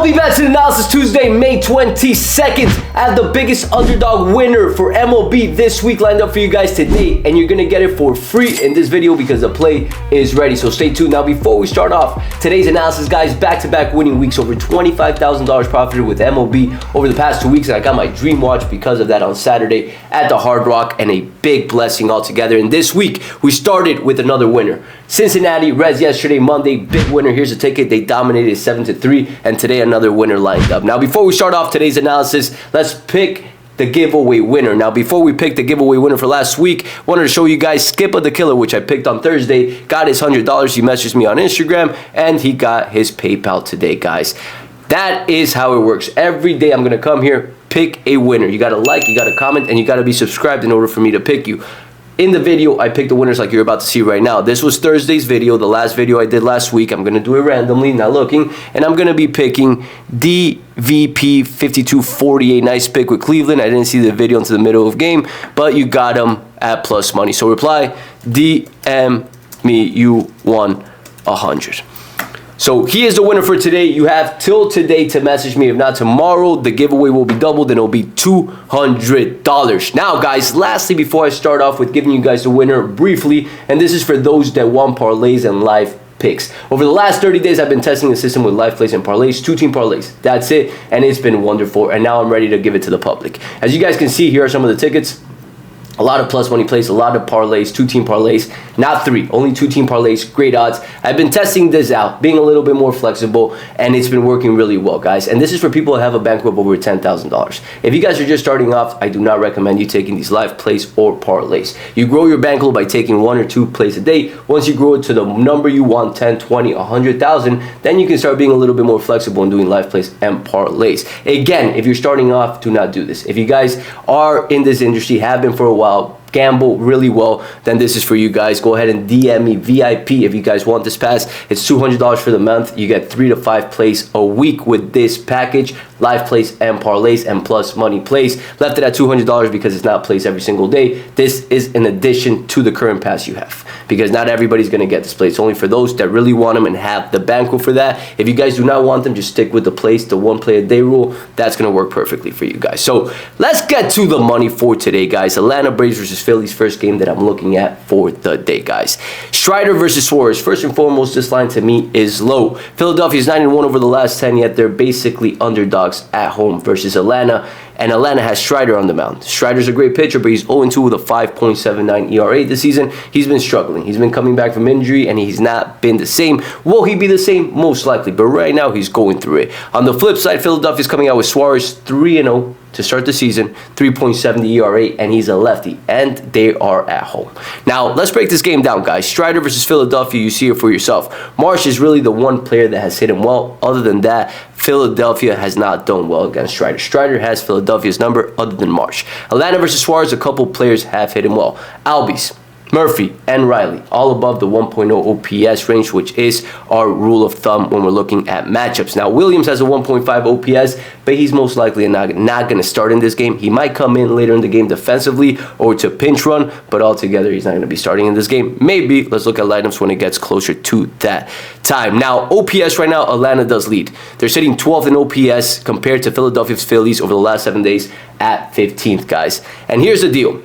MLB Bets and Analysis Tuesday, May 22nd. I have the biggest underdog winner for MLB this week lined up for you guys today, and you're going to get it for free in this video because the play is ready, so stay tuned. Now, before we start off today's analysis, guys, back-to-back winning weeks, over $25,000 profited with MLB over the past 2 weeks, and I got my dream watch because of that on Saturday at the Hard Rock, and a big blessing altogether. And this week, we started with another winner. Cincinnati Reds yesterday, Monday, big winner. Here's a ticket. They dominated 7-3, and today another winner lined up. Now, before we start off today's analysis, let's pick the giveaway winner. Now, before we pick the giveaway winner for last week, wanted to show you guys Skip of the Killer, which I picked on Thursday, got his $100. He messaged me on Instagram, and he got his PayPal today, guys. That is how it works. Every day I'm going to come here, pick a winner. You got to like, you got to comment, and you got to be subscribed in order for me to pick you. In the video, I picked the winners like you're about to see right now. This was Thursday's video, the last video I did last week. I'm going to do it randomly, not looking. And I'm going to be picking DVP 5248. Nice pick with Cleveland. I didn't see the video until the middle of game, but you got him at plus money. So reply, DM me, you won 100. So he is the winner for today. You have till today to message me. If not tomorrow, the giveaway will be doubled and it'll be $200. Now, guys, lastly, before I start off with giving you guys the winner briefly, and this is for those that want parlays and live picks. Over the last 30 days, I've been testing the system with live plays and parlays, 2-team parlays. That's it, and it's been wonderful. And now I'm ready to give it to the public. As you guys can see, here are some of the tickets. A lot of plus money plays, a lot of parlays, 2-team parlays, not 3, only 2-team parlays, great odds. I've been testing this out, being a little bit more flexible, and it's been working really well, guys. And this is for people that have a bankroll of over $10,000. If you guys are just starting off, I do not recommend you taking these live plays or parlays. You grow your bankroll by taking 1 or 2 plays a day. Once you grow it to the number you want, 10, 20, 100,000, then you can start being a little bit more flexible and doing live plays and parlays. Again, if you're starting off, do not do this. If you guys are in this industry, have been for a while, gamble really well, then this is for you guys. Go ahead and DM me VIP if you guys want this pass. It's $200 for the month. You get 3 to 5 plays a week with this package, live plays and parlays and plus money plays. Left it at $200 because it's not plays every single day. This is in addition to the current pass you have, because not everybody's going to get this play. It's only for those that really want them and have the bankroll for that. If you guys do not want them, just stick with the plays, the 1 play a day rule. That's going to work perfectly for you guys. So let's get to the money for today, guys. Atlanta Braves versus Phillies, first game that I'm looking at for the day, guys. Strider versus Suarez. First and foremost, this line to me is low. Philadelphia is 9-1 over the last 10, yet they're basically underdogs at home versus Atlanta. And Atlanta has Strider on the mound. Strider's a great pitcher, but he's 0-2 with a 5.79 ERA this season. He's been struggling. He's been coming back from injury, and he's not been the same. Will he be the same? Most likely, but right now he's going through it. On the flip side, Philadelphia's coming out with Suarez 3-0 to start the season, 3.70 ERA, and he's a lefty, and they are at home. Now, let's break this game down, guys. Strider versus Philadelphia, you see it for yourself. Marsh is really the one player that has hit him well. Other than that, Philadelphia has not done well against Strider. Strider has Philadelphia's number other than Marsh. Atlanta versus Suarez, a couple players have hit him well. Albies, Murphy, and Riley, all above the 1.0 OPS range, which is our rule of thumb when we're looking at matchups. Now, Williams has a 1.5 OPS, but he's most likely not going to start in this game. He might come in later in the game defensively or to pinch run, but altogether, he's not going to be starting in this game. Maybe. Let's look at lineups when it gets closer to that time. Now, OPS right now, Atlanta does lead. They're sitting 12th in OPS compared to Philadelphia's Phillies over the last 7 days at 15th, guys. And here's the deal.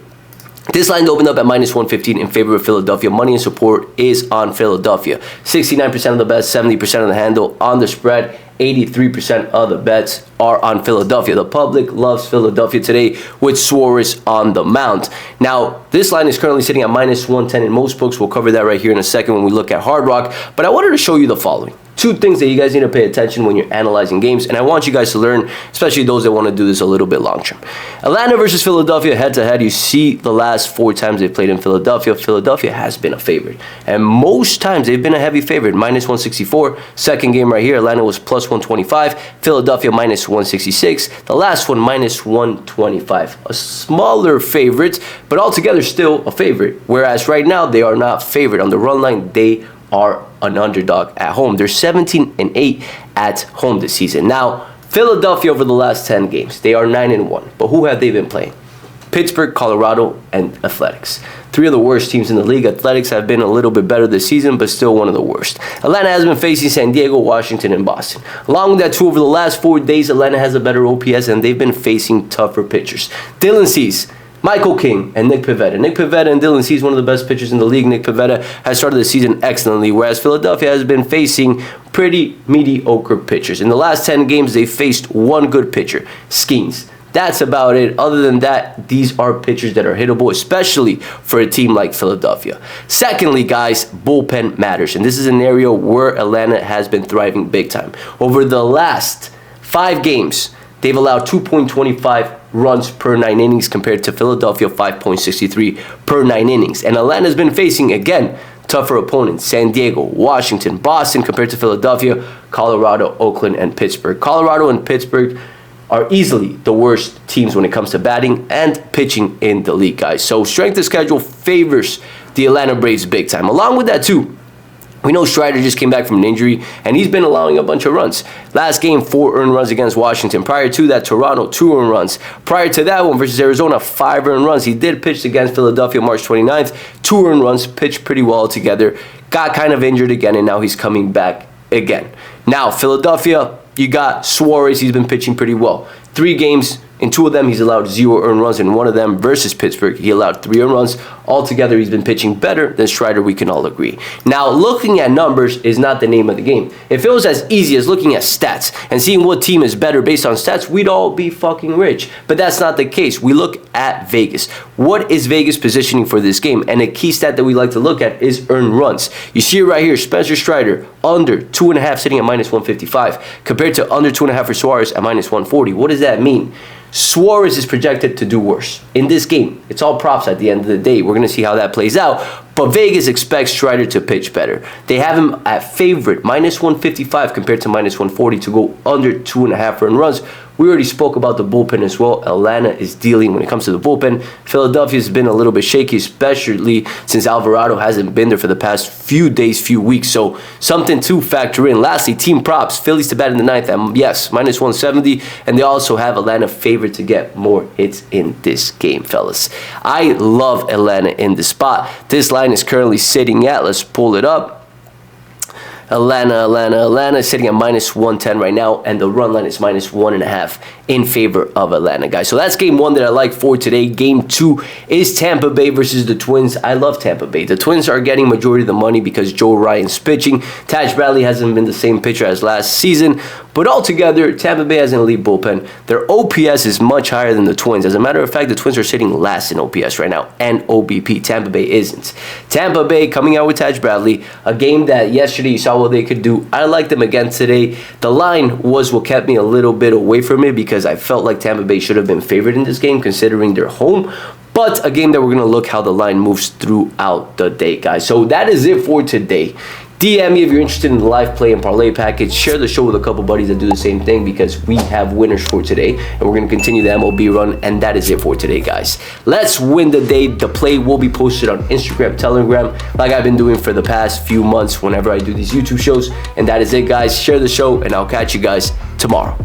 This line opened up at -115 in favor of Philadelphia. Money and support is on Philadelphia. 69% of the bets, 70% of the handle on the spread. 83% of the bets are on Philadelphia. The public loves Philadelphia today with Suarez on the mound. Now, this line is currently sitting at -110 in most books. We'll cover that right here in a second when we look at Hard Rock. But I wanted to show you the following. 2 things that you guys need to pay attention when you're analyzing games, and I want you guys to learn, especially those that want to do this a little bit long term. Atlanta versus Philadelphia head-to-head, you see the last 4 times they've played in Philadelphia, Philadelphia has been a favorite. And most times they've been a heavy favorite, -164. Second game right here, Atlanta was +125. Philadelphia -166. The last one, -125. A smaller favorite, but altogether still a favorite. Whereas right now, they are not favored. On the run line, they are an underdog at home. They're 17-8 at home this season. Now, Philadelphia over the last 10 games, they are 9-1. But who have they been playing? Pittsburgh, Colorado, and Athletics. 3 of the worst teams in the league. Athletics have been a little bit better this season, but still one of the worst. Atlanta has been facing San Diego, Washington, and Boston. Along with that, too, over the last 4 days, Atlanta has a better OPS, and they've been facing tougher pitchers. Dylan Cease, Michael King, and Nick Pivetta. Nick Pivetta and Dylan Cease, one of the best pitchers in the league. Nick Pivetta has started the season excellently, whereas Philadelphia has been facing pretty mediocre pitchers. In the last 10 games, they faced one good pitcher, Skeens. That's about it. Other than that, these are pitchers that are hittable, especially for a team like Philadelphia. Secondly, guys, bullpen matters. And this is an area where Atlanta has been thriving big time. Over the last 5 games, they've allowed 2.25 runs per 9 innings compared to Philadelphia 5.63 per 9 innings. And Atlanta's been facing, again, tougher opponents, San Diego, Washington, Boston compared to Philadelphia, Colorado, Oakland, and Pittsburgh. Colorado and Pittsburgh are easily the worst teams when it comes to batting and pitching in the league, guys. So strength of schedule favors the Atlanta Braves big time. Along with that, too, we know Strider just came back from an injury, and he's been allowing a bunch of runs. Last game, 4 earned runs against Washington. Prior to that, Toronto, 2 earned runs. Prior to that one versus Arizona, 5 earned runs. He did pitch against Philadelphia March 29th, 2 earned runs, pitched pretty well together. Got kind of injured again, and now he's coming back again. Now, Philadelphia, you got Suarez. He's been pitching pretty well. 3 games. In 2 of them, he's allowed 0 earned runs. In 1 of them, versus Pittsburgh, he allowed 3 earned runs. Altogether, he's been pitching better than Strider, we can all agree. Now, looking at numbers is not the name of the game. If it was as easy as looking at stats and seeing what team is better based on stats, we'd all be fucking rich. But that's not the case. We look at Vegas. What is Vegas positioning for this game? And a key stat that we like to look at is earned runs. You see it right here, Spencer Strider, under 2.5 sitting at minus 155, compared to under 2.5 for Suarez at minus 140. What does that mean? Suarez is projected to do worse in this game. It's all props at the end of the day. We're going to see how that plays out. But Vegas expects Strider to pitch better. They have him at favorite, minus 155 compared to minus 140 to go under 2.5 earned runs. We already spoke about the bullpen as well. Atlanta is dealing when it comes to the bullpen. Philadelphia's been a little bit shaky, especially since Alvarado hasn't been there for the past few days, few weeks. So something to factor in. Lastly, team props. Phillies to bat in the 9th at, yes, minus 170. And they also have Atlanta favored to get more hits in this game, fellas. I love Atlanta in this spot. This line is currently sitting at, let's pull it up. Atlanta is sitting at minus 110 right now, and the run line is minus 1.5 in favor of Atlanta, guys. So that's game 1 that I like for today. Game 2 is Tampa Bay versus the Twins. I love Tampa Bay. The Twins are getting majority of the money because Joe Ryan's pitching. Taj Bradley hasn't been the same pitcher as last season, but altogether, Tampa Bay has an elite bullpen. Their OPS is much higher than the Twins. As a matter of fact, the Twins are sitting last in OPS right now, and OBP. Tampa Bay isn't. Tampa Bay coming out with Taj Bradley, a game that yesterday you saw what they could do. I like them again today. The line was what kept me a little bit away from it because I felt like Tampa Bay should have been favored in this game considering their home. But a game that we're going to look how the line moves throughout the day, guys. So that is it for today. DM me if you're interested in the live play and parlay package. Share the show with a couple buddies that do the same thing because we have winners for today. And we're going to continue the MLB run. And that is it for today, guys. Let's win the day. The play will be posted on Instagram, Telegram, like I've been doing for the past few months whenever I do these YouTube shows. And that is it, guys. Share the show, and I'll catch you guys tomorrow.